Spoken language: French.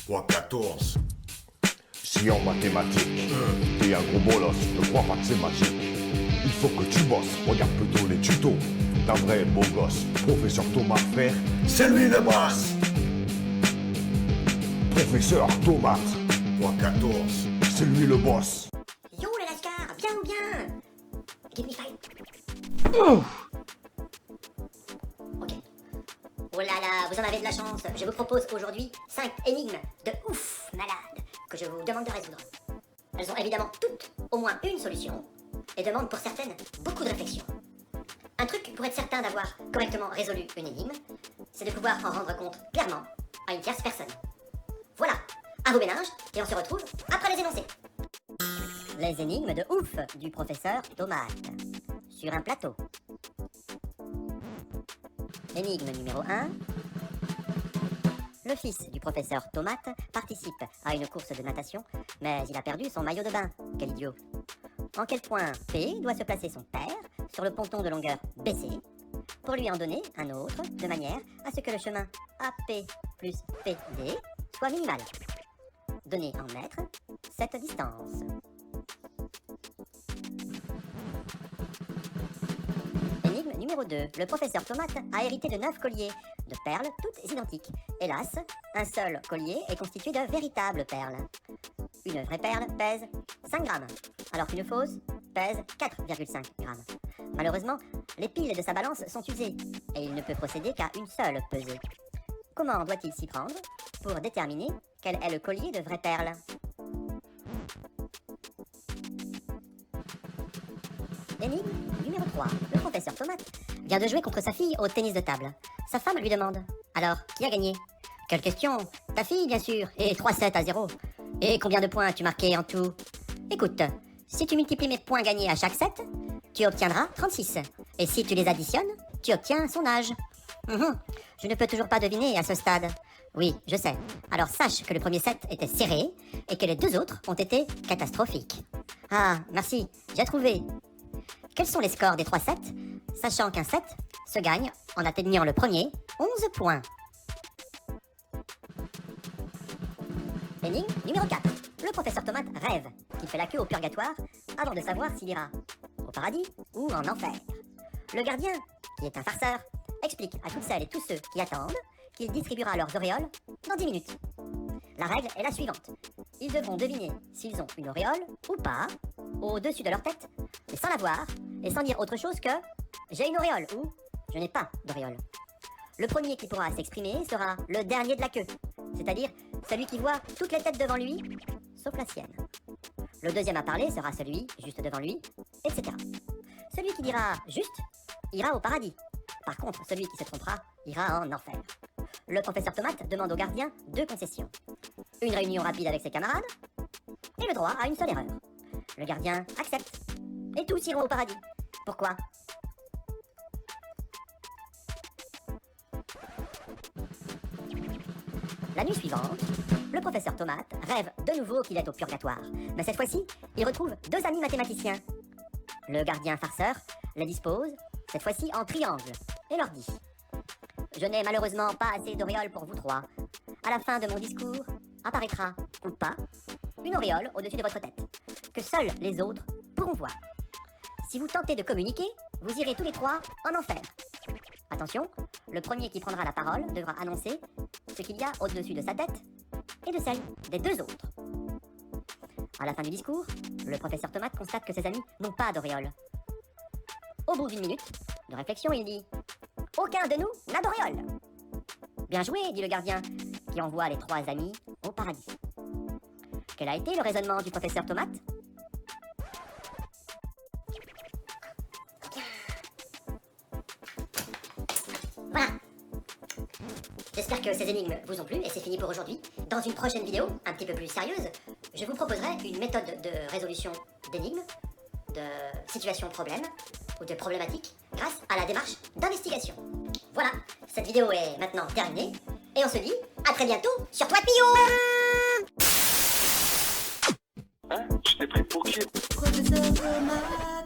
3-14. Si en mathématiques, t'es un gros bolos, ne crois pas que c'est magique. Il faut que tu bosses, regarde plutôt les tutos d'un vrai beau gosse. Professeur Thomas, frère, C'est lui le boss. professeur Tomate, 3-14. c'est lui le boss. Yo le Lascar, bien ou bien? Give me five. Ok. Oh là là, vous en avez de la chance. Je vous propose aujourd'hui 5 énigmes de ouf malade que je vous demande de résoudre. Elles ont évidemment toutes au moins une solution et demandent pour certaines beaucoup de réflexion. Un truc pour être certain d'avoir correctement résolu une énigme, c'est de pouvoir en rendre compte clairement à une tierce personne. Voilà, à vos ménages et on se retrouve après les énoncés. Les énigmes de ouf du professeur Tomate. Sur un plateau. Énigme numéro 1. Le fils du professeur Tomate participe à une course de natation, mais il a perdu son maillot de bain. Quel idiot. En quel point P doit se placer son père sur le ponton de longueur BC pour lui en donner un autre, de manière à ce que le chemin AP plus PD soit minimal. Donnez en mètres cette distance. Énigme numéro 2. Le professeur Tomate a hérité de 9 colliers de perles toutes identiques. Hélas, un seul collier est constitué de véritables perles. Une vraie perle pèse 5 grammes, alors qu'une fausse pèse 4,5 grammes. Malheureusement, les piles de sa balance sont usées et il ne peut procéder qu'à une seule pesée. Comment doit-il s'y prendre pour déterminer quel est le collier de vraies perles? Énigme numéro 3. Le professeur Tomate vient de jouer contre sa fille au tennis de table. Sa femme lui demande: alors, qui a gagné? Quelle question? Ta fille, bien sûr, et 3-7-0. Et combien de points as-tu marqué en tout? Écoute, si tu multiplies mes points gagnés à chaque set, tu obtiendras 36. Et si tu les additionnes, tu obtiens son âge. Je ne peux toujours pas deviner à ce stade. Oui, je sais. Alors sache que le premier set était serré et que les deux autres ont été catastrophiques. Ah, merci, j'ai trouvé. Quels sont les scores des 3 sets, sachant qu'un set se gagne en atteignant le premier 11 points. Énigme numéro 4. Le professeur Tomate rêve qu'il fait la queue au purgatoire avant de savoir s'il ira au paradis ou en enfer. Le gardien, qui est un farceur, explique à toutes celles et tous ceux qui attendent qu'il distribuera leurs auréoles dans 10 minutes. La règle est la suivante. Ils devront deviner s'ils ont une auréole ou pas au-dessus de leur tête, mais sans la voir et sans dire autre chose que « j'ai une auréole » ou « je n'ai pas d'auréole ». Le premier qui pourra s'exprimer sera le dernier de la queue, c'est-à-dire celui qui voit toutes les têtes devant lui, sauf la sienne. Le deuxième à parler sera celui juste devant lui, etc. Celui qui dira « juste » ira au paradis. Par contre, celui qui se trompera ira en enfer. Le professeur Tomate demande au gardien 2 concessions. Une réunion rapide avec ses camarades et le droit à une seule erreur. Le gardien accepte. Et tous iront au paradis. Pourquoi? La nuit suivante, le professeur Tomate rêve de nouveau qu'il est au purgatoire. Mais cette fois-ci, il retrouve 2 amis mathématiciens. Le gardien farceur les dispose, cette fois-ci en triangle, et leur dit: je n'ai malheureusement pas assez d'auréoles pour vous 3. À la fin de mon discours, apparaîtra, ou pas, une auréole au-dessus de votre tête, que seuls les autres pourront voir. Si vous tentez de communiquer, vous irez tous les 3 en enfer. Attention, le premier qui prendra la parole devra annoncer ce qu'il y a au-dessus de sa tête et de celle des 2 autres. À la fin du discours, le professeur Tomate constate que ses amis n'ont pas d'auréole. Au bout d'une minute de réflexion, il dit: aucun de nous n'a d'auréole. Bien joué, dit le gardien, qui envoie les 3 amis au paradis. Quel a été le raisonnement du professeur Tomate? Voilà. J'espère que ces énigmes vous ont plu et c'est fini pour aujourd'hui. Dans une prochaine vidéo, un petit peu plus sérieuse, je vous proposerai une méthode de résolution d'énigmes, de situations problèmes ou de problématiques grâce à la démarche d'investigation. Voilà, cette vidéo est maintenant terminée et on se dit à très bientôt sur Toit de Pio. Hein? Je t'ai pris pour qui? Professeur Thomas.